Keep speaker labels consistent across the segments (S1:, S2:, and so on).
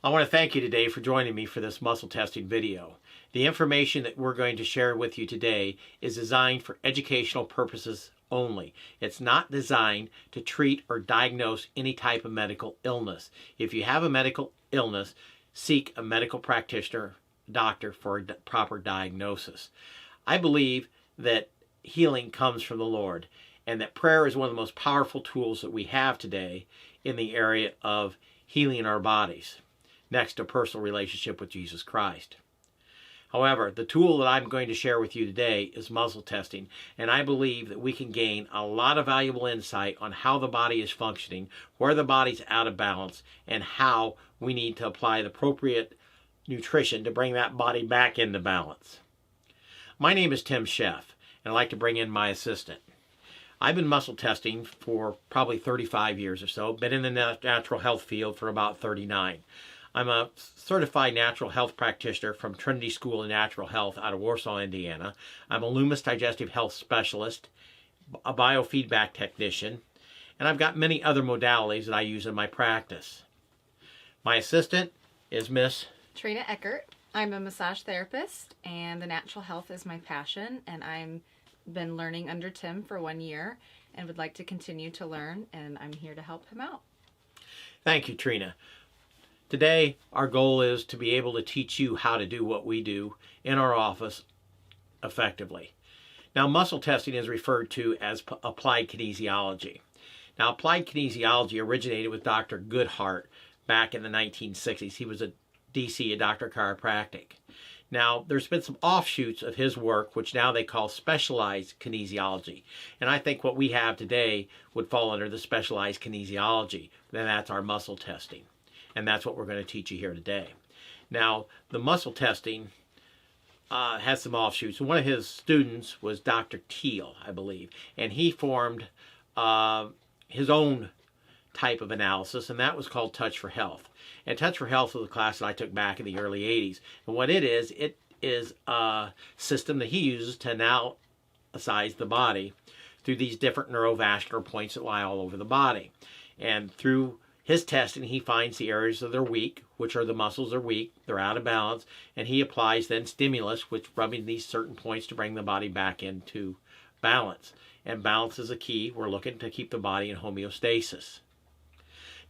S1: I want to thank you today for joining me for this muscle testing video. The information that we're going to share with you today is designed for educational purposes only. It's not designed to treat or diagnose any type of medical illness. If you have a medical illness, seek a medical practitioner, doctor for a proper diagnosis. I believe that healing comes from the Lord, and that prayer is one of the most powerful tools that we have today in the area of healing our bodies, next to personal relationship with Jesus Christ. However, the tool that I'm going to share with you today is muscle testing, and I believe that we can gain a lot of valuable insight on how the body is functioning, where the body's out of balance, and how we need to apply the appropriate nutrition to bring that body back into balance. My name is Tim Sheff, and I'd like to bring in my assistant. I've been muscle testing for probably 35 years or so, been in the natural health field for about 39. I'm a certified natural health practitioner from Trinity School of Natural Health out of Warsaw, Indiana. I'm a Loomis Digestive Health Specialist, a biofeedback technician, and I've got many other modalities that I use in my practice. My assistant is Miss
S2: Trina Eckert. I'm a massage therapist, and the natural health is my passion, and I've been learning under Tim for 1 year and would like to continue to learn, and I'm here to help him out.
S1: Thank you, Trina. Today, our goal is to be able to teach you how to do what we do in our office effectively. Now, muscle testing is referred to as applied kinesiology. Now, applied kinesiology originated with Dr. Goodhart back in the 1960s. He was a DC, a doctor of chiropractic. Now, there's been some offshoots of his work, which now they call specialized kinesiology. And I think what we have today would fall under the specialized kinesiology. Then that's our muscle testing. And that's what we're going to teach you here today. Now, the muscle testing has some offshoots. One of his students was Dr. Thiel, I believe. And he formed his own type of analysis, and that was called Touch for Health. And Touch for Health was a class that I took back in the early 80s. And what it is a system that he uses to analyze the body through these different neurovascular points that lie all over the body. And through his testing, he finds the areas that are weak, which are the muscles are weak, they're out of balance, and he applies then stimulus, which rubbing these certain points to bring the body back into balance. And balance is a key. We're looking to keep the body in homeostasis.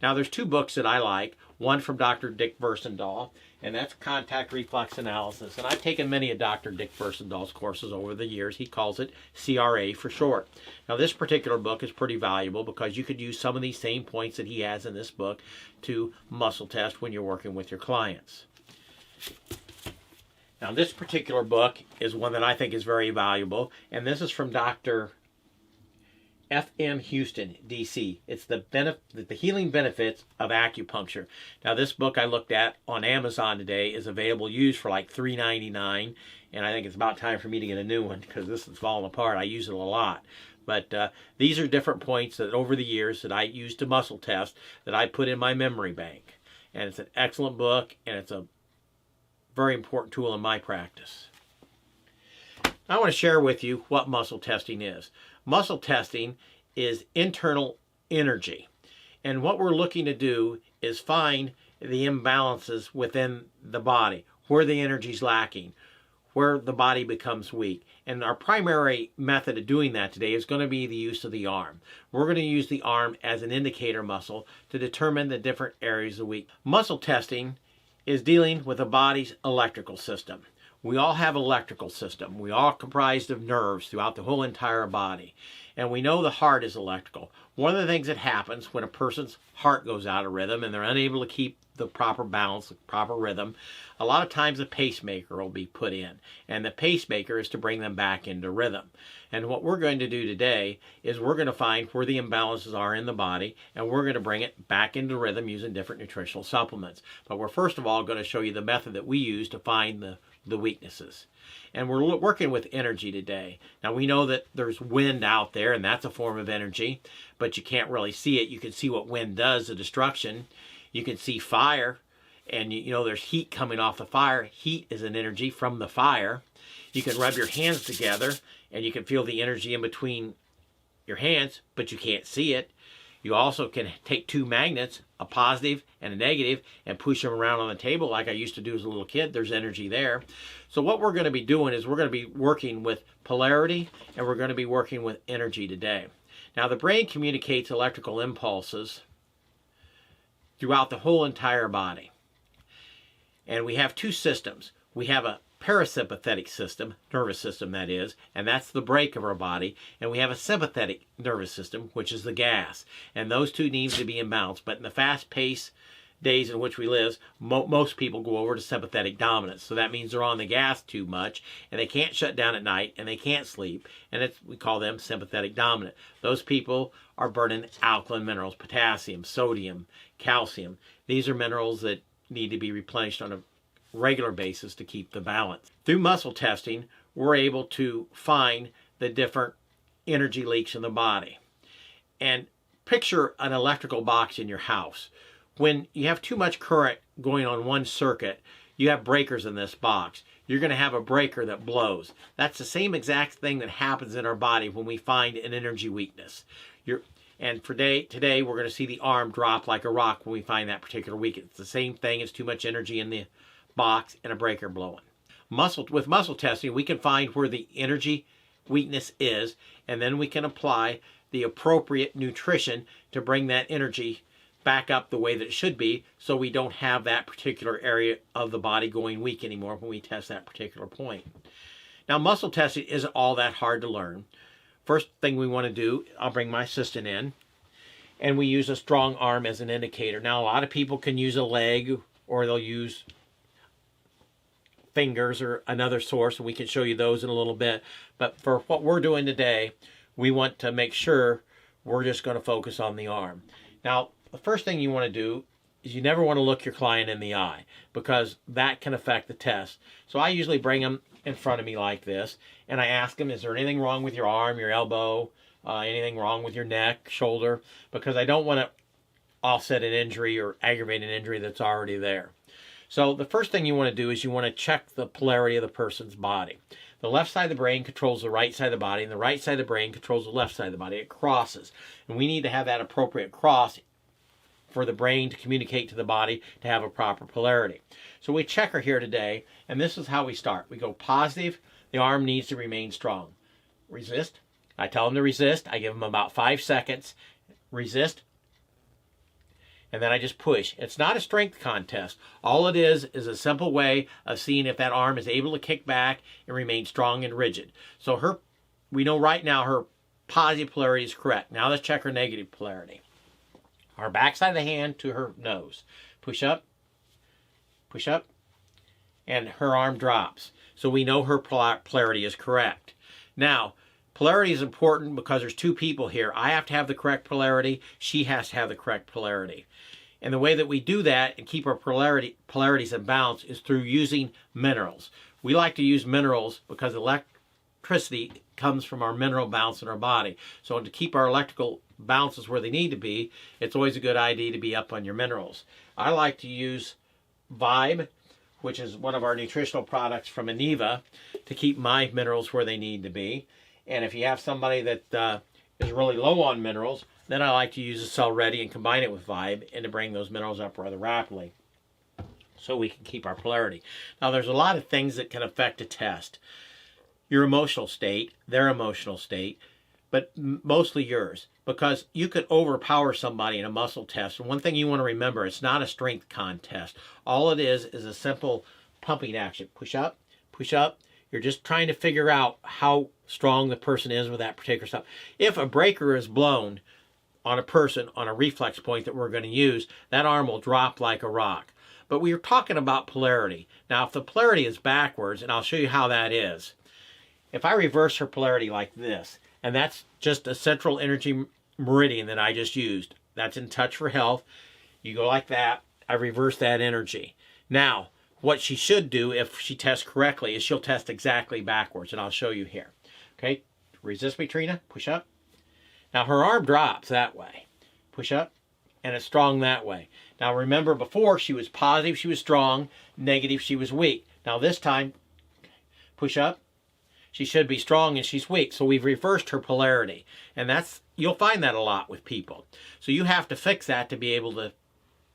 S1: Now, there's two books that I like. One from Dr. Dick Versendaal, and that's Contact Reflex Analysis. And I've taken many of Dr. Dick Versendaal's courses over the years. He calls it CRA for short. Now, this particular book is pretty valuable because you could use some of these same points that he has in this book to muscle test when you're working with your clients. Now, this particular book is one that I think is very valuable, and this is from Dr. F.M. Houston, D.C. It's the healing benefits of acupuncture. Now, this book I looked at on Amazon today is available used for like $3.99, and I think it's about time for me to get a new one because this is falling apart. I use it a lot. But these are different points that over the years that I used to muscle test that I put in my memory bank. And it's an excellent book, and it's a very important tool in my practice. I want to share with you what muscle testing is. Muscle testing is internal energy. And what we're looking to do is find the imbalances within the body, where the energy is lacking, where the body becomes weak. And our primary method of doing that today is going to be the use of the arm. We're going to use the arm as an indicator muscle to determine the different areas of weakness. Muscle testing is dealing with the body's electrical system. We all have electrical system. We all comprised of nerves throughout the whole entire body. And we know the heart is electrical. One of the things that happens when a person's heart goes out of rhythm and they're unable to keep the proper balance, the proper rhythm, a lot of times a pacemaker will be put in. And the pacemaker is to bring them back into rhythm. And what we're going to do today is we're going to find where the imbalances are in the body, and we're going to bring it back into rhythm using different nutritional supplements. But we're first of all going to show you the method that we use to find the weaknesses. And we're working with energy today. Now, we know that there's wind out there, and that's a form of energy, but you can't really see it. You can see what wind does, the destruction. You can see fire, and you know there's heat coming off the fire. Heat is an energy from the fire. You can rub your hands together, and you can feel the energy in between your hands, but you can't see it. You also can take two magnets, a positive and a negative, and push them around on the table like I used to do as a little kid. There's energy there. So what we're going to be doing is we're going to be working with polarity, and we're going to be working with energy today. Now, the brain communicates electrical impulses throughout the whole entire body. And we have two systems. We have a parasympathetic system, nervous system that is, and that's the brake of our body. And we have a sympathetic nervous system, which is the gas. And those two need to be in balance. But in the fast-paced days in which we live, most people go over to sympathetic dominance. So that means they're on the gas too much, and they can't shut down at night, and they can't sleep. And we call them sympathetic dominant. Those people are burning alkaline minerals, potassium, sodium, calcium. These are minerals that need to be replenished on a regular basis to keep the balance. Through muscle testing, we're able to find the different energy leaks in the body. And picture an electrical box in your house. When you have too much current going on one circuit, you have breakers in this box. You're going to have a breaker that blows. That's the same exact thing that happens in our body when we find an energy weakness. And today we're going to see the arm drop like a rock when we find that particular weakness. It's the same thing as too much energy in the box and a breaker blowing. With muscle testing, we can find where the energy weakness is, and then we can apply the appropriate nutrition to bring that energy back up the way that it should be, so we don't have that particular area of the body going weak anymore when we test that particular point. Now, muscle testing isn't all that hard to learn. First thing we want to do, I'll bring my assistant in, and we use a strong arm as an indicator. Now, a lot of people can use a leg, or they'll use fingers or another source, and we can show you those in a little bit. But for what we're doing today, we want to make sure we're just going to focus on the arm. Now, the first thing you want to do is you never want to look your client in the eye, because that can affect the test. So I usually bring them in front of me like this, and I ask them, is there anything wrong with your arm, your elbow, anything wrong with your neck, shoulder? Because I don't want to offset an injury or aggravate an injury that's already there. So the first thing you want to do is you want to check the polarity of the person's body. The left side of the brain controls the right side of the body, and the right side of the brain controls the left side of the body. It crosses. And we need to have that appropriate cross for the brain to communicate to the body to have a proper polarity. So we check her here today, and this is how we start. We go positive. The arm needs to remain strong. Resist. I tell them to resist. I give them about 5 seconds. Resist. And then I just push. It's not a strength contest. All it is a simple way of seeing if that arm is able to kick back and remain strong and rigid. So we know right now her positive polarity is correct. Now let's check her negative polarity. Our backside of the hand to her nose. Push up, and her arm drops. So we know her polarity is correct. Now, polarity is important because there's two people here. I have to have the correct polarity. She has to have the correct polarity. And the way that we do that and keep our polarities in balance is through using minerals. We like to use minerals because electricity comes from our mineral balance in our body. So to keep our electrical balances where they need to be, it's always a good idea to be up on your minerals. I like to use Vibe, which is one of our nutritional products from Aniva, to keep my minerals where they need to be. And if you have somebody that is really low on minerals, then I like to use a Cell Ready and combine it with Vibe and to bring those minerals up rather rapidly so we can keep our polarity. Now, there's a lot of things that can affect a test. Your emotional state, their emotional state, but mostly yours, because you could overpower somebody in a muscle test. And one thing you want to remember, it's not a strength contest. All it is a simple pumping action. Push up, push up. You're just trying to figure out how strong the person is with that particular stuff. If a breaker is blown on a person on a reflex point that we're going to use, that arm will drop like a rock. But we are talking about polarity. Now, if the polarity is backwards, and I'll show you how that is. If I reverse her polarity like this, and that's just a central energy meridian that I just used. That's in Touch for Health. You go like that. I reverse that energy. Now, what she should do if she tests correctly is she'll test exactly backwards, and I'll show you here. Okay, resist me, Trina. Push up. Now, her arm drops that way. Push up, and it's strong that way. Now, remember, before she was positive, she was strong. Negative, she was weak. Now, this time, push up. She should be strong and she's weak. So we've reversed her polarity. And that's you'll find that a lot with people. So you have to fix that to be able to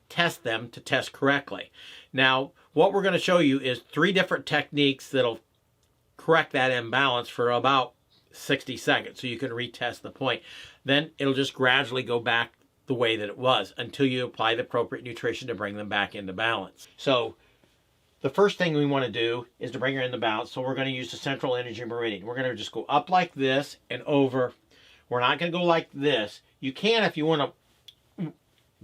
S1: test them to test correctly. Now, what we're going to show you is 3 different techniques that'll correct that imbalance for about 60 seconds so you can retest the point. Then it'll just gradually go back the way that it was until you apply the appropriate nutrition to bring them back into balance. So the first thing we want to do is to bring her into balance. So we're going to use the central energy meridian. We're going to just go up like this and over. We're not going to go like this. You can, if you want to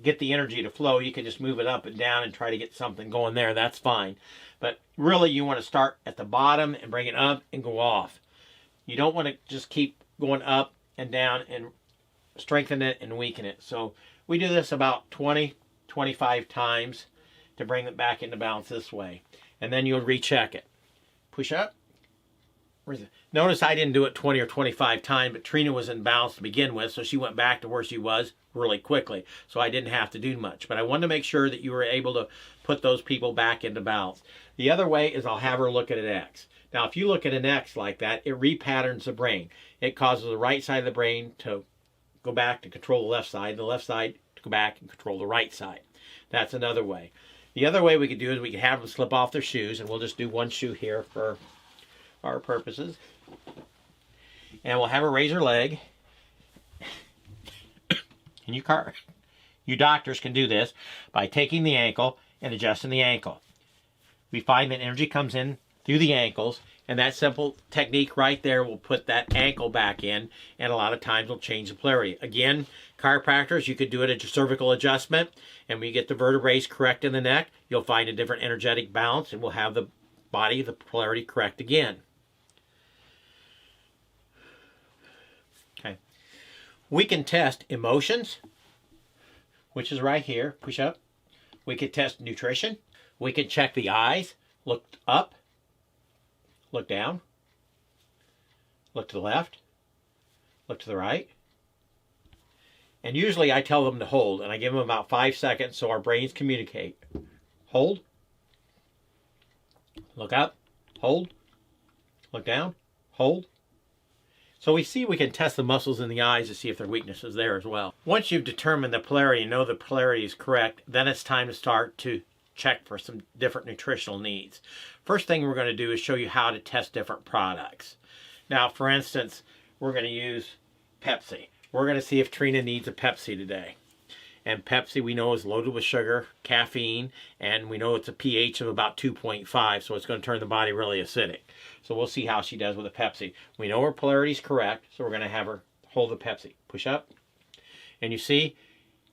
S1: get the energy to flow, you can just move it up and down and try to get something going there. That's fine. But really you want to start at the bottom and bring it up and go off. You don't want to just keep going up and down and strengthen it and weaken it. So we do this about 20, 25 times to bring it back into balance this way. And then you'll recheck it. Push up. Where's it? Notice I didn't do it 20 or 25 times, but Trina was in balance to begin with, so she went back to where she was really quickly. So I didn't have to do much. But I wanted to make sure that you were able to put those people back into balance. The other way is I'll have her look at an X. Now, if you look at an X like that, it repatterns the brain. It causes the right side of the brain to go back to control the left side to go back and control the right side. That's another way. The other way we could do is we could have them slip off their shoes, and we'll just do one shoe here for our purposes. And we'll have her raise her leg. And you doctors can do this by taking the ankle and adjusting the ankle. We find that energy comes in through the ankles, and that simple technique right there will put that ankle back in, and a lot of times will change the polarity. Again, chiropractors, you could do it at your cervical adjustment, and when you get the vertebrae correct in the neck, you'll find a different energetic balance, and we'll have the body, the polarity correct again. Okay. We can test emotions, which is right here. Push up. We can test nutrition. We can check the eyes. Look up. Look down. Look to the left. Look to the right. And usually I tell them to hold, and I give them about 5 seconds so our brains communicate. Hold. Look up. Hold. Look down. Hold. So we can test the muscles in the eyes to see if there are weaknesses there as well. Once you've determined the polarity and know the polarity is correct, then it's time to start to check for some different nutritional needs. First thing we're going to do is show you how to test different products. Now, for instance, we're going to use Pepsi. We're going to see if Trina needs a Pepsi today. And Pepsi, we know, is loaded with sugar, caffeine, and we know it's a pH of about 2.5, so it's going to turn the body really acidic. So we'll see how she does with a Pepsi. We know her polarity is correct, so we're going to have her hold the Pepsi. Push up. And you see,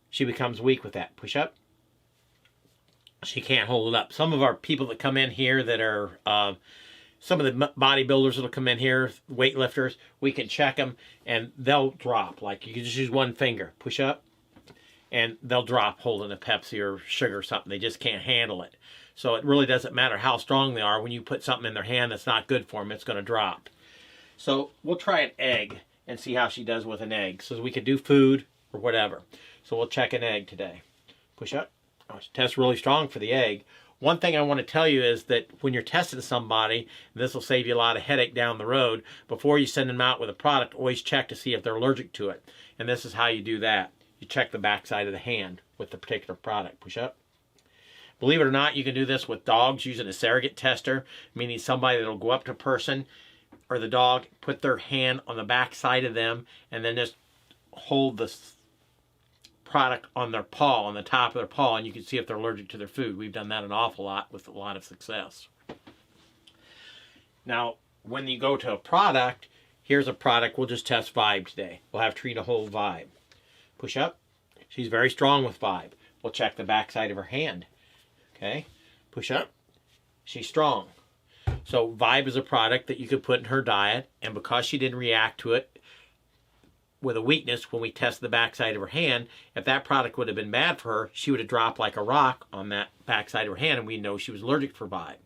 S1: she becomes weak with that. Push up. She can't hold it up. Some of our people that come in here that are, some of the bodybuilders that'll come in here, weightlifters, we can check them and they'll drop. Like you can just use one finger. Push up. And they'll drop holding a Pepsi or sugar or something. They just can't handle it. So it really doesn't matter how strong they are. When you put something in their hand that's not good for them, it's going to drop. So we'll try an egg and see how she does with an egg. So we could do food or whatever. So we'll check an egg today. Push up. Oh, she tests really strong for the egg. One thing I want to tell you is that when you're testing somebody, and this will save you a lot of headache down the road, before you send them out with a product, always check to see if they're allergic to it. And this is how you do that. You check the backside of the hand with the particular product. Push up. Believe it or not, you can do this with dogs using a surrogate tester, meaning somebody that will go up to a person or the dog, put their hand on the backside of them, and then just hold the product on their paw, on the top of their paw, and you can see if they're allergic to their food. We've done that an awful lot with a lot of success. Now, when you go to a product, here's a product. We'll just test Vibe today. We'll have Trina hold Vibe. Push up. She's very strong with Vibe. We'll check the backside of her hand. Okay. Push up. She's strong. So Vibe is a product that you could put in her diet, and because she didn't react to it with a weakness when we tested the backside of her hand, if that product would have been bad for her, she would have dropped like a rock on that backside of her hand, and we know she was allergic to Vibe.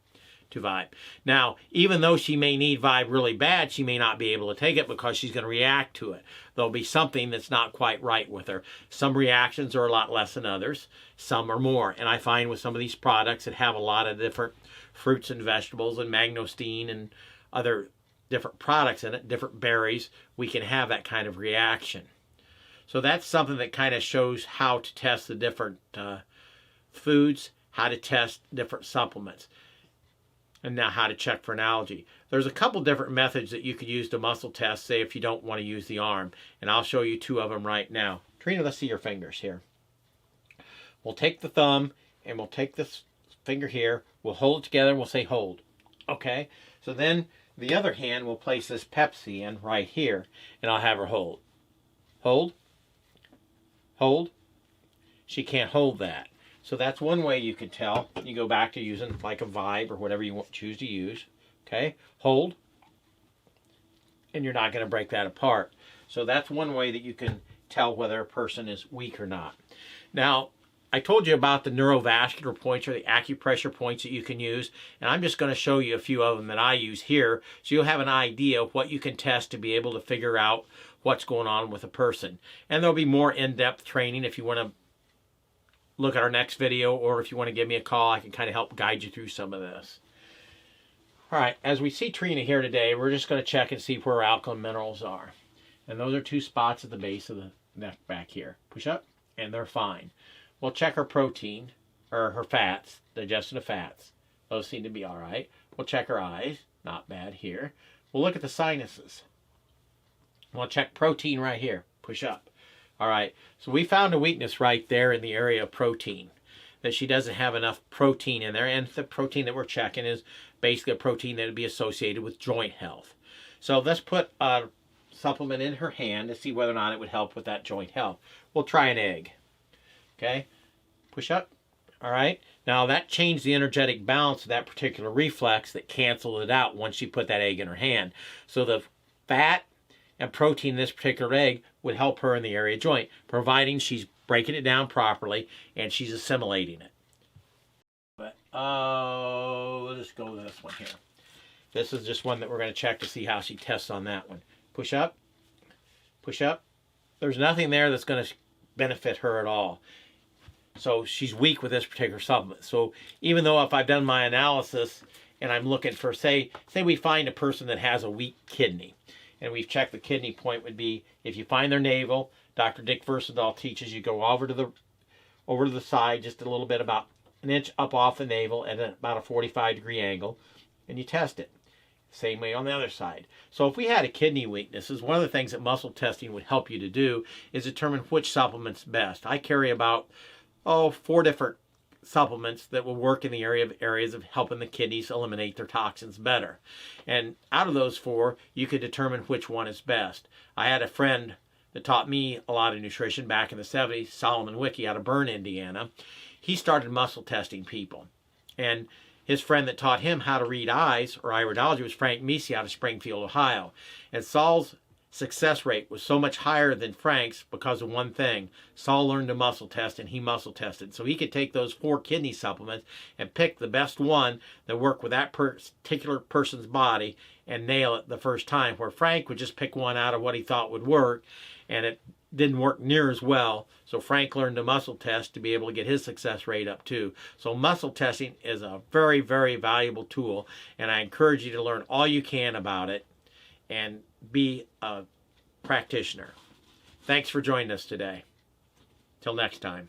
S1: Now, even though she may need Vibe really bad, she may not be able to take it because she's going to react to it. There'll be something that's not quite right with her. Some reactions are a lot less than others. Some are more. And I find with some of these products that have a lot of different fruits and vegetables and mangosteen and other different products in it, different berries, we can have that kind of reaction. So that's something that kind of shows how to test the different foods, how to test different supplements, and now how to check for an allergy. There's a couple different methods that you could use to muscle test, say if you don't want to use the arm, and I'll show you 2 of them right now. Trina, let's see your fingers here. We'll take the thumb and we'll take this finger here, we'll hold it together and we'll say hold. Okay, so then the other hand will place this Pepsi in right here, and I'll have her hold. Hold. Hold. She can't hold that. So that's one way you can tell. You go back to using like a Vibe or whatever you choose to use. Okay, hold. And you're not going to break that apart. So that's one way that you can tell whether a person is weak or not. Now, I told you about the neurovascular points or the acupressure points that you can use, and I'm just going to show you a few of them that I use here so you'll have an idea of what you can test to be able to figure out what's going on with a person. And there'll be more in-depth training if you want to look at our next video, or if you want to give me a call, I can kind of help guide you through some of this. All right, as we see Trina here today, we're just going to check and see where her alkaline minerals are. And those are 2 spots at the base of the neck back here. Push up, and they're fine. We'll check her protein, or her fats, digestion of fats. Those seem to be all right. We'll check her eyes. Not bad here. We'll look at the sinuses. We'll check protein right here. Push up. All right. So we found a weakness right there in the area of protein, that she doesn't have enough protein in there. And the protein that we're checking is basically a protein that would be associated with joint health. So let's put a supplement in her hand to see whether or not it would help with that joint health. We'll try an egg. Okay, push up. All right, now that changed the energetic balance of that particular reflex that canceled it out once she put that egg in her hand. So the fat and protein in this particular egg would help her in the area joint, providing she's breaking it down properly and she's assimilating it. But let's just go with this one here. This is just one that we're going to check to see how she tests on that one. Push up. Push up. There's nothing there that's going to benefit her at all. So she's weak with this particular supplement. So even though if I've done my analysis and I'm looking for, say we find a person that has a weak kidney, and we've checked the kidney point would be, if you find their navel, Dr. Dick Versadal teaches you go over to the side just a little bit, about an inch up off the navel at about a 45-degree angle, and you test it. Same way on the other side. So if we had a kidney weakness, is one of the things that muscle testing would help you to do is determine which supplement's best. I carry about 4 different supplements that will work in the areas of helping the kidneys eliminate their toxins better. And out of those 4, you could determine which one is best. I had a friend that taught me a lot of nutrition back in the 70s, Solomon Wiki out of Bern, Indiana. He started muscle testing people. And his friend that taught him how to read eyes, or iridology, was Frank Misi out of Springfield, Ohio. And Saul's success rate was so much higher than Frank's because of one thing. Saul learned to muscle test, and he muscle tested. So he could take those 4 kidney supplements and pick the best one that worked with that particular person's body and nail it the first time, where Frank would just pick one out of what he thought would work, and it didn't work near as well. So Frank learned to muscle test to be able to get his success rate up too. So muscle testing is a very, very valuable tool, and I encourage you to learn all you can about it and be a practitioner. Thanks for joining us today. Till next time.